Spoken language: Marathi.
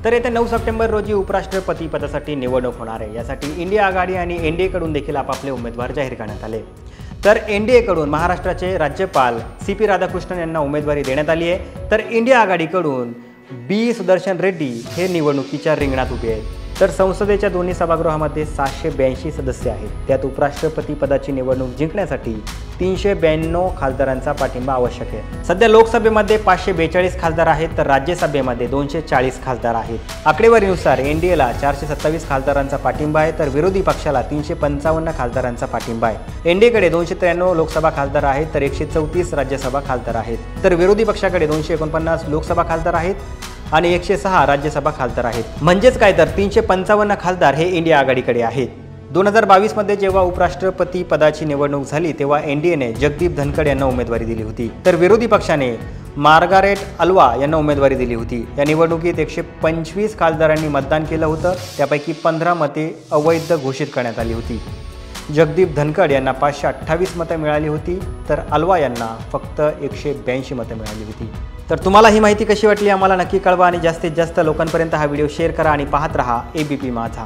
तर येत्या 9 सप्टेंबर रोजी उपराष्ट्रपती पदासाठी निवडणूक होणार आहे। यासाठी इंडिया आघाडी आणि एनडीएकडून देखील आपापले उमेदवार जाहीर करण्यात आले। तर एनडीएकडून महाराष्ट्राचे राज्यपाल सी.पी. राधाकृष्णन यांना उमेदवारी देण्यात आली आहे। तर इंडिया आघाडीकडून बी. सुदर्शन रेड्डी हे निवडणुकीच्या रिंगणात उभे आहेत। तर संसदेच्या दोन्ही सभागृहामध्ये 782 सदस्य आहेत। त्यात उपराष्ट्रपती पदाची निवडणूक जिंकण्यासाठी 392 खासदारांचा पाठिंबा आवश्यक आहे। सध्या लोकसभेमध्ये 542 खासदार आहेत, तर राज्यसभेमध्ये 240 खासदार आहेत। आकडेवारीनुसार एनडीएला 427 खासदारांचा पाठिंबा आहे, तर विरोधी पक्षाला 355 खासदारांचा पाठिंबा आहे। एनडीएकडे 293 लोकसभा खासदार आहेत, तर 134 राज्यसभा खासदार आहेत। तर विरोधी पक्षाकडे 249 लोकसभा खासदार आहेत आणि 106 राज्यसभा खासदार आहेत। म्हणजेच काय, तर 355 खासदार हे इंडिया आघाडीकडे आहेत। 2022 मध्ये जेव्हा उपराष्ट्रपती पदाची निवडणूक झाली तेव्हा एनडीएने जगदीप धनखड यांना उमेदवारी दिली होती, तर विरोधी पक्षाने मार्गारेट अल्वा यांना उमेदवारी दिली होती। या निवडणुकीत 125 खासदारांनी मतदान केलं होतं, त्यापैकी 15 मते अवैध घोषित करण्यात आली होती। जगदीप धनखड यांना 528 मतं मिळाली होती, तर अल्वा यांना फक्त 182 मतं मिळाली होती। तर तुम्हाला ही माहिती कशी वाटली आम्हाला नक्की कळवा आणि जास्तीत जास्त लोकांपर्यंत हा व्हिडिओ शेअर करा आणि पाहत रहा एबीपी माझा।